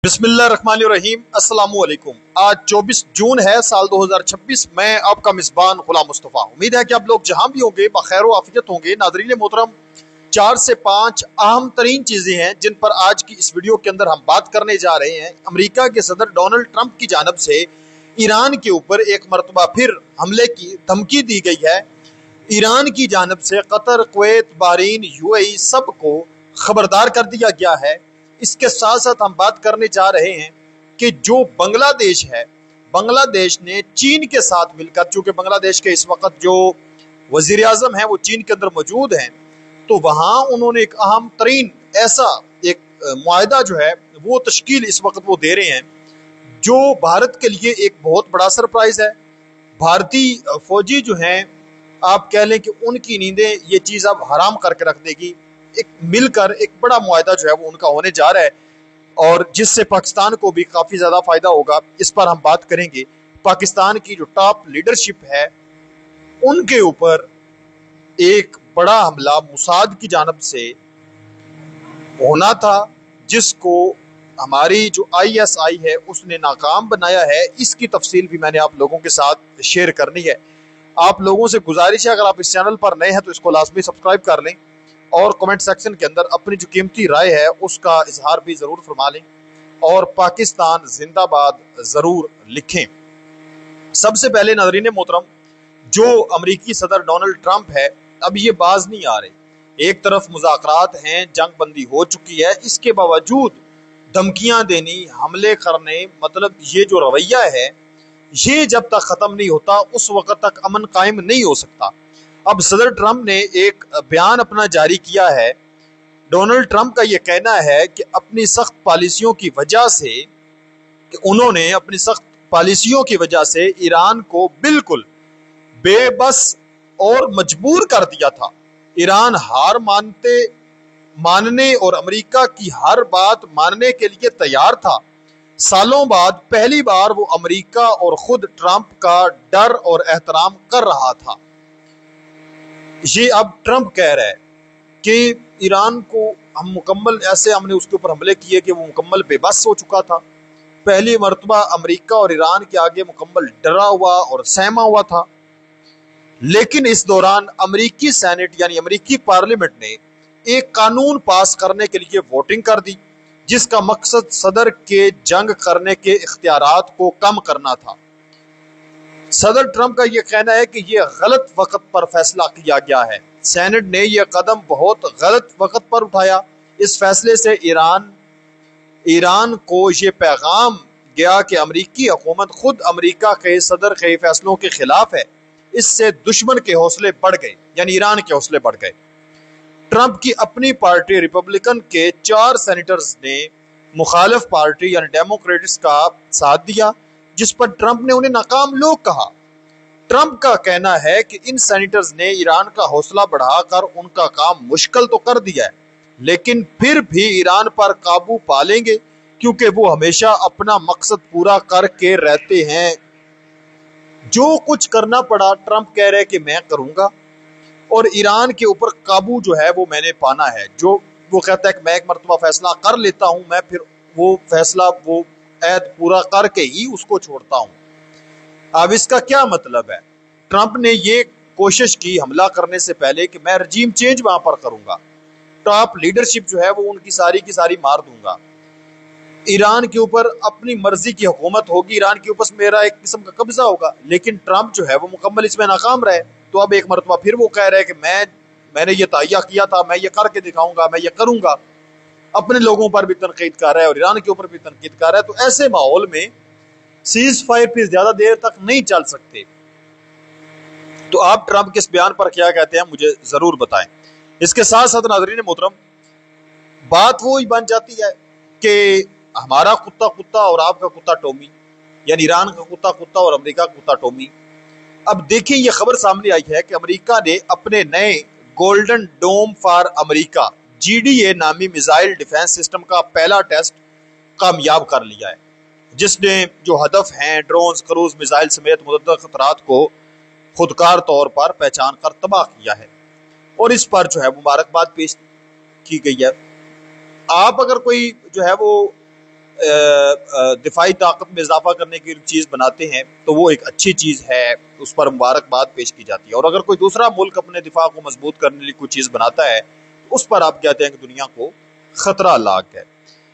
बिस्मिल्लाहिर्रहमानिर्रहीम। अस्सलामु अलैकुम। आज 24 जून है साल 2026। मैं आपका मिज़बान गुलाम मुस्तफ़ा। उम्मीद है कि आप लोग जहां भी होंगे बखैर व आफियत होंगे। नाज़रीन मोहतरम, 4 से 5 अहम तरीन चीज़ें हैं जिन पर आज की इस वीडियो के अंदर हम बात करने जा रहे हैं। अमेरिका के सदर डोनाल्ड ट्रंप की जानब से ईरान के ऊपर एक मरतबा फिर हमले की धमकी दी गई है। ईरान की जानब से कतर, कुवैत, बहरीन, यूएई सबको खबरदार कर दिया गया है। इसके साथ साथ हम बात करने जा रहे हैं कि जो बांग्लादेश है, बांग्लादेश ने चीन के साथ मिलकर, चूंकि बांग्लादेश के इस वक्त जो वजीर आजम है वो चीन के अंदर मौजूद हैं, तो वहां उन्होंने एक अहम तरीन ऐसा एक मुआहदा जो है वो तश्कील इस वक्त वो दे रहे हैं, जो भारत के लिए एक बहुत बड़ा सरप्राइज है। भारतीय फौजी जो हैं, आप कह लें कि उनकी नींदें ये चीज़ अब हराम करके रख देगी। एक मिलकर एक बड़ा मुआहदा जो है वो उनका होने जा रहा है और जिससे पाकिस्तान को भी काफ़ी ज़्यादा फ़ायदा होगा। इस पर हम बात करेंगे। पाकिस्तान की जो टॉप लीडरशिप है उनके ऊपर एक बड़ा हमला मोसाद की जानब से होना था, जिसको हमारी जो ISI है उसने नाकाम बनाया है। इसकी तफसील भी मैंने आप लोगों के साथ शेयर करनी है। आप लोगों से गुजारिश है, अगर आप इस चैनल पर नए हैं तो इसको लाजमी सब्सक्राइब कर लें और कमेंट सेक्शन के अंदर अपनी जो कीमती राय है उसका इजहार भी ज़रूर फरमा लें और पाकिस्तान जिंदाबाद ज़रूर लिखें। सबसे पहले नाज़रीन मोहतरम, जो अमरीकी सदर डोनाल्ड ट्रंप है, अब ये बाज नहीं आ रहे। एक तरफ मुज़ाकरात हैं, जंग बंदी हो चुकी है, इसके बावजूद धमकियां देनी, हमले करने, मतलब ये जो रवैया है ये जब तक ख़त्म नहीं होता उस वक़्त तक अमन कायम नहीं हो सकता। अब सदर ट्रंप ने एक बयान अपना जारी किया है। डोनाल्ड ट्रंप का यह कहना है कि अपनी सख्त पॉलिसियों की वजह से, कि उन्होंने अपनी सख्त पॉलिसियों की वजह से ईरान को बिल्कुल बेबस और मजबूर कर दिया था। ईरान हार मानने और अमेरिका की हर बात मानने के लिए तैयार था। सालों बाद पहली बार वो अमेरिका और खुद ट्रंप का डर और एहतराम कर रहा था। ये अब ट्रंप कह रहा है कि ईरान को हम मुकम्मल ऐसे हमने उसके ऊपर हमले किए कि वो मुकम्मल बेबस हो चुका था। पहली मरतबा अमेरिका और ईरान के आगे मुकम्मल डरा हुआ और सहमा हुआ था। लेकिन इस दौरान अमेरिकी सेनेट यानी अमेरिकी पार्लियामेंट ने एक कानून पास करने के लिए वोटिंग कर दी, जिसका मकसद सदर के जंग करने के इख्तियारात को कम करना था। सदर ट्रंप का यह कहना है कि यह गलत वक्त पर फैसला किया गया है। सेनेट ने यह कदम बहुत गलत वक्त पर उठाया। इस फैसले से ईरान को यह पैगाम गया कि अमेरिकी हुकूमत खुद अमेरिका के सदर के फैसलों के खिलाफ है। इससे दुश्मन के हौसले बढ़ गए, यानी ईरान के हौसले बढ़ गए। ट्रंप की अपनी पार्टी रिपब्लिकन के 4 सेनेटर्स ने मुखालिफ पार्टी यानी डेमोक्रेट्स का साथ दिया, जिस पर ट्रंप ने उन्हें नाकाम लोग कहा। ट्रंप का कहना है कि इन सेनेटर्स ने ईरान का हौसला बढ़ाकर उनका काम मुश्किल तो कर दिया है, लेकिन फिर भी ईरान पर काबू पा लेंगे, क्योंकि वो हमेशा अपना मकसद पूरा करके रहते हैं। जो कुछ करना पड़ा, ट्रंप कह रहे हैं कि मैं करूंगा और ईरान के ऊपर काबू जो है वो मैंने पाना है। जो वो कहता है कि मैं एक मरतबा फैसला कर लेता हूं, मैं फिर वो फैसला, वो ऐद पूरा करके ही उसको छोड़ता हूं। अब इसका क्या मतलब है? ट्रंप ने ये कोशिश की हमला करने से पहले कि मैं रजीम चेंज वहां पर करूंगा, टॉप लीडरशिप जो है वो उनकी सारी की सारी मार दूंगा, ईरान के ऊपर अपनी मर्जी की हुकूमत होगी, ईरान के ऊपर मेरा एक किस्म का कब्जा होगा। लेकिन ट्रंप जो है वो मुकम्मल इसमें नाकाम रहे। तो अब एक मरतबा फिर वो कह रहे हैं कि मैंने ये तैयार किया था, मैं ये करके दिखाऊंगा, मैं ये करूंगा। अपने लोगों पर भी तनकीद कर रहा है और ईरान के ऊपर भी तनकीद कर रहा है। तो ऐसे माहौल में सीज फायर फिर ज्यादा देर तक नहीं चल सकते। तो आप ट्रंप के इस बयान पर क्या कहते हैं, मुझे जरूर बताएं। इसके साथ साथ नाज़रीन मोहतरम, बात वो ही बन जाती है कि हमारा कुत्ता कुत्ता और आपका कुत्ता टॉमी, यानी ईरान का कुत्ता कुत्ता और अमेरिका का कुत्ता टॉमी। अब देखिए, ये खबर सामने आई है कि अमेरिका ने अपने नए golden dome for America GDA नामी मिसाइल डिफेंस सिस्टम का पहला टेस्ट कामयाब कर लिया है, जिसने जो हदफ हैं ड्रोन, क्रूज मिसाइल समेत मुतअद्दिद खतरात को खुदकार तौर पर पहचान कर तबाह किया है और इस पर जो है मुबारकबाद पेश की गई है। आप अगर कोई जो है वो دفاعی طاقت میں اضافہ کرنے کی چیز بناتے ہیں تو وہ ایک اچھی چیز ہے، اس پر مبارکباد پیش کی جاتی ہے. اور اگر کوئی دوسرا ملک اپنے دفاع کو مضبوط کرنے کے لیے کوئی چیز بناتا ہے تو اس پر آپ کہتے ہیں کہ دنیا کو خطرہ لاحق ہے.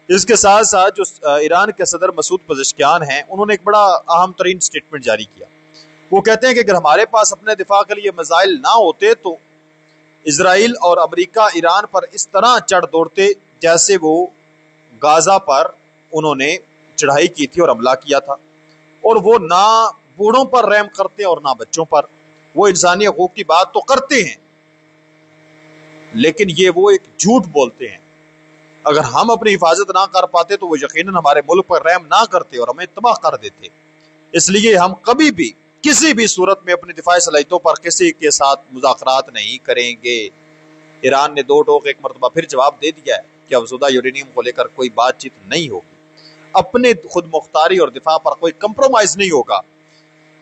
اس کے ساتھ ساتھ جو ایران کے صدر مسعود پزشکیان ہیں، انہوں نے ایک بڑا اہم ترین سٹیٹمنٹ جاری کیا. وہ کہتے ہیں کہ اگر ہمارے پاس اپنے دفاع کے لیے میزائل نہ ہوتے تو اسرائیل اور امریکہ ایران پر اس طرح چڑھ دوڑتے جیسے وہ غازہ پر انہوں نے چڑھائی کی تھی اور حملہ کیا تھا. اور وہ نہ بوڑھوں پر رحم کرتے اور نہ بچوں پر. وہ انسانی حقوق کی بات تو کرتے ہیں لیکن یہ وہ ایک جھوٹ بولتے ہیں. اگر ہم اپنی حفاظت نہ کر پاتے تو وہ یقیناً ہمارے ملک پر رحم نہ کرتے اور ہمیں تباہ کر دیتے. اس لیے ہم کبھی بھی کسی بھی صورت میں اپنی دفاعی صلاحیتوں پر کسی کے ساتھ مذاکرات نہیں کریں گے. ایران نے دو ٹوک ایک مرتبہ پھر جواب دے دیا ہے کہ افزودہ یورینیم کو لے کر کوئی بات چیت نہیں ہوگی. اپنے خود مختاری اور دفاع پر کوئی کمپرومائز نہیں ہوگا.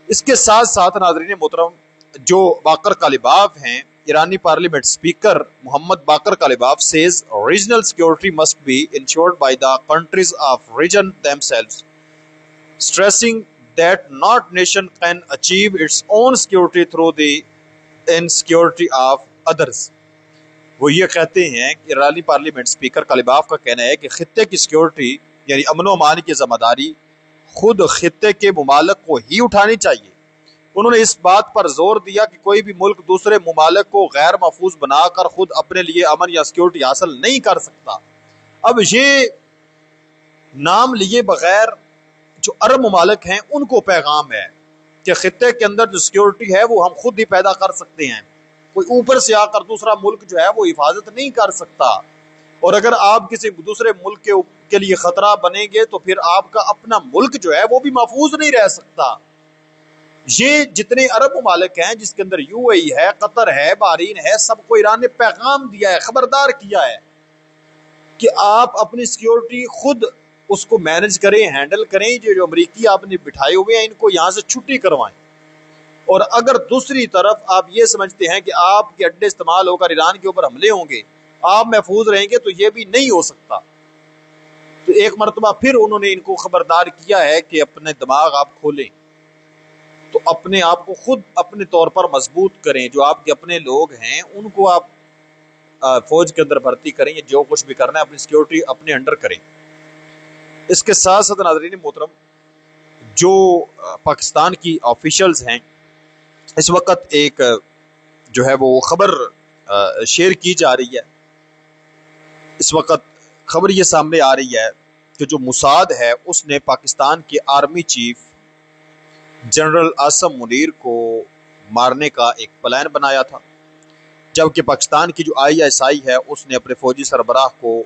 اس کے ساتھ ساتھ ناظرین محترم، جو باقر کالباف ہیں، ایرانی parliament speaker Muhammad Baqir کالباف says regional security must be ensured by the countries of region themselves, stressing that not nation can achieve its own security through the insecurity of others. وہ یہ کہتے ہیں کہ ایرانی پارلیمنٹ اسپیکر کالباف کا کہنا ہے کہ خطے کی سیکیورٹی یعنی امن و امان کی ذمہ داری خود خطے کے ممالک کو ہی اٹھانی چاہیے. انہوں نے اس بات پر زور دیا کہ کوئی بھی ملک دوسرے ممالک کو غیر محفوظ بنا کر خود اپنے لیے امن یا سیکیورٹی حاصل نہیں کر سکتا. اب یہ نام لیے بغیر جو عرب ممالک ہیں ان کو پیغام ہے کہ خطے کے اندر جو سیکیورٹی ہے وہ ہم خود ہی پیدا کر سکتے ہیں. کوئی اوپر سے آ کر دوسرا ملک جو ہے وہ حفاظت نہیں کر سکتا. اور اگر آپ کسی دوسرے ملک کے لیے خطرہ بنیں گے تو پھر آپ کا اپنا ملک جو ہے وہ بھی محفوظ نہیں رہ سکتا. یہ جتنے عرب ممالک ہیں جس کے اندر یو اے ای ہے، قطر ہے، بحرین ہے، سب کو ایران نے پیغام دیا ہے، خبردار کیا ہے کہ آپ اپنی سیکیورٹی خود اس کو مینج کریں، ہینڈل کریں. جو امریکی آپ نے بٹھائے ہوئے ہیں ان کو یہاں سے چھٹی کروائیں. اور اگر دوسری طرف آپ یہ سمجھتے ہیں کہ آپ کے اڈے استعمال ہو کر ایران کے اوپر حملے ہوں گے، آپ محفوظ رہیں گے، تو یہ بھی نہیں ہو سکتا. تو ایک مرتبہ پھر انہوں نے ان کو خبردار کیا ہے کہ اپنے دماغ آپ کھولیں، تو اپنے آپ کو خود اپنے طور پر مضبوط کریں. جو آپ کے اپنے لوگ ہیں ان کو آپ فوج کے اندر بھرتی کریں، جو کچھ بھی کرنا ہے اپنی سیکیورٹی اپنے انڈر کریں. اس کے ساتھ ساتھ ناظرین محترم، جو پاکستان کی آفیشلز ہیں، اس وقت ایک جو ہے وہ خبر شیئر کی جا رہی ہے. اس وقت خبر یہ سامنے آ رہی ہے کہ جو موساد ہے اس نے پاکستان کے army chief general Asim Munir کو مارنے کا ایک پلان بنایا تھا، جبکہ پاکستان کی جو ISI ہے اس نے اپنے فوجی سربراہ کو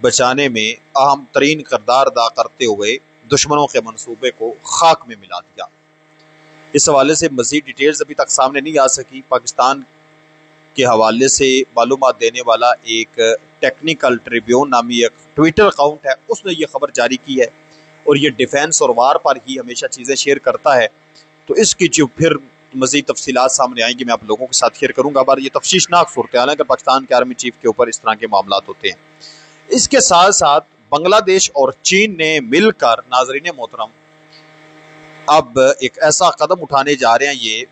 بچانے میں اہم ترین کردار ادا کرتے ہوئے دشمنوں کے منصوبے کو خاک میں ملا دیا. اس حوالے سے مزید ڈیٹیلز ابھی تک سامنے نہیں آ سکی. پاکستان کے حوالے سے معلومات دینے والا ایک ٹیکنیکل ٹریبیون نامی ایک ٹویٹر اکاؤنٹ ہے، اس نے یہ خبر جاری کی ہے اور یہ ڈیفینس اور وار پر ہی ہمیشہ چیزیں شیئر کرتا ہے. تو اس کی جو پھر مزید تفصیلات سامنے آئیں گی میں آپ لوگوں کے ساتھ شیئر کروں گا. بار یہ تفتیشناک صورتحال ہے کہ پاکستان کے آرمی چیف کے اوپر اس طرح کے معاملات ہوتے ہیں. اس کے ساتھ ساتھ بنگلہ دیش اور چین نے مل کر ناظرین محترم اب ایک ایسا قدم اٹھانے جا رہے ہیں یہ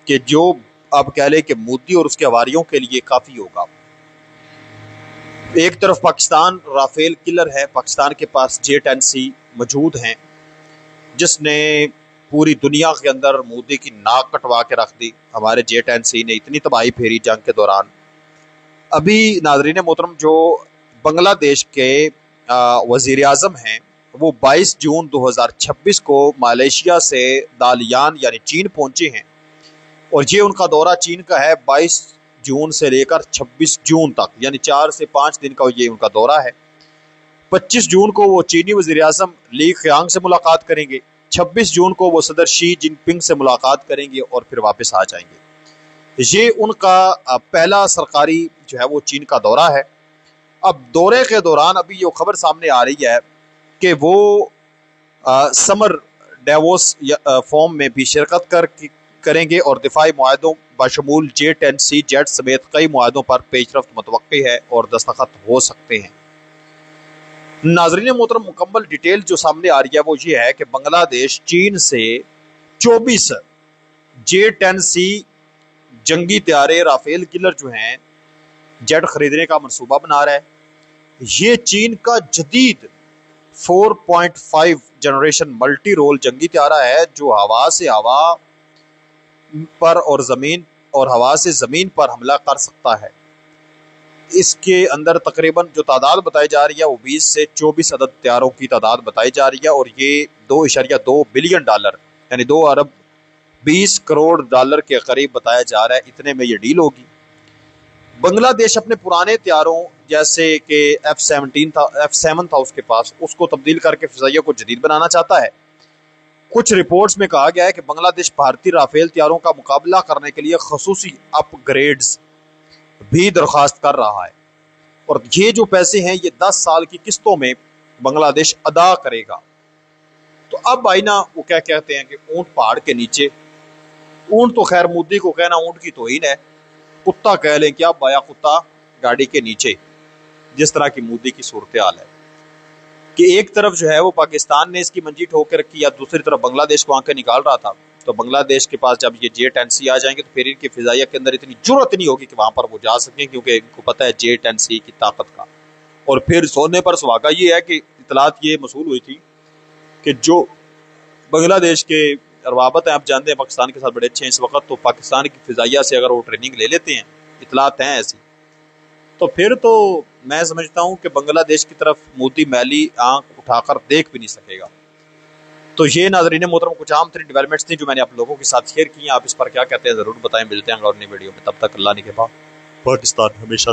کہ جو اب کہہ لیں کہ مودی اور اس کے حواریوں کے لیے کافی ہوگا. ایک طرف پاکستان رافیل کلر ہے، پاکستان کے پاس J-10C موجود ہیں جس نے پوری دنیا کے اندر مودی کی ناک کٹوا کے رکھ دی. ہمارے J-10C نے اتنی تباہی پھیری جنگ کے دوران. ابھی ناظرین محترم جو بنگلہ دیش کے وزیر اعظم ہیں وہ 22 جون 2026 کو ملیشیا سے دالیان یعنی چین پہنچے ہیں اور یہ ان کا دورہ چین کا ہے 22 جون سے لے کر 26 جون تک، یعنی 4 سے 5 دن کا یہ ان کا دورہ ہے. 25 جون کو وہ چینی وزیر اعظم لی خیانگ سے ملاقات کریں گے، 26 جون کو وہ صدر شی جن پنگ سے ملاقات کریں گے اور پھر واپس آ جائیں گے. یہ ان کا پہلا سرکاری جو ہے وہ چین کا دورہ ہے. اب دورے کے دوران ابھی یہ خبر سامنے آ رہی ہے کہ وہ سمر ڈیووس فورم میں بھی شرکت کریں گے اور دفاعی معاہدوں بشمول J-10C جیٹ سمیت کئی معاہدوں پر پیش رفت متوقع ہے اور دستخط ہو سکتے ہیں. नाजरीन मोहतरम, मुकम्मल डिटेल जो सामने आ रही है वो ये है कि बांग्लादेश चीन से 24 J-10C जंगी तैयारे राफेल किलर जो हैं जेट खरीदने का मंसूबा बना रहा है। ये चीन का जदीद 4.5 जनरेशन मल्टी रोल जंगी तैयारा है जो हवा से हवा पर और हवा से जमीन पर हमला कर सकता है। इसके अंदर तकरीबन जो तादाद बताई जा रही है वो 20 से 24 अदद तैयारों की तादाद बताई जा रही है और ये $2.2 बिलियन यानी 2 अरब 20 करोड़ डॉलर के करीब बताया जा रहा है। इतने में ये डील होगी। बांग्लादेश अपने पुराने तैयारों जैसे कि F-7 था उसके पास, उसको तब्दील करके फिजाइया को जदीद बनाना चाहता है। कुछ रिपोर्ट्स में कहा गया है कि बांग्लादेश भारतीय राफेल तैयारों का मुकाबला करने के लिए खसूसी अपग्रेड्स भी दरखास्त कर रहा है और ये जो पैसे हैं ये 10 साल की किस्तों में बांग्लादेश अदा करेगा। तो अब भाई ना वो क्या कहते हैं कि ऊंट पहाड़ के नीचे, ऊंट तो खैर मोदी को कहना ऊंट की तौहीन है, कुत्ता कह लें क्या, बाया कुत्ता गाड़ी के नीचे, जिस तरह की मोदी की सूरत हाल है कि एक तरफ जो है वो पाकिस्तान ने इसकी मंजी ठोक के रखी या दूसरी तरफ बांग्लादेश को आंखें निकाल रहा था। तो बांग्लादेश के पास जब ये J-10C आ जाएंगे तो फिर इनकी फिजाइया के अंदर इतनी जुर्रत नहीं होगी कि वहां पर वो जा सकें, क्योंकि इनको पता है J-10C की ताकत का। और फिर सोने पर सुहागा ये है कि इतलात ये मसूल हुई थी कि जो बांग्लादेश के रवाबत हैं, आप जानते हैं पाकिस्तान के साथ बड़े अच्छे हैं इस वक्त, तो पाकिस्तान की फिजाइया से अगर वो ट्रेनिंग ले लेते हैं, इतलात हैं ऐसी, तो फिर तो मैं समझता हूं कि बांग्लादेश की तरफ मोदी मैली आंख उठाकर देख भी नहीं सकेगा। तो ये नाज़रीन मोहतरम कुछ आम तरीन डेवलपमेंट्स थी जो मैंने आप लोगों के साथ शेयर की हैं। आप इस पर क्या कहते हैं ज़रूर बताएं। मिलते हैं अगली वीडियो में, तब तक अल्लाह निगहबान। पाकिस्तान हमेशा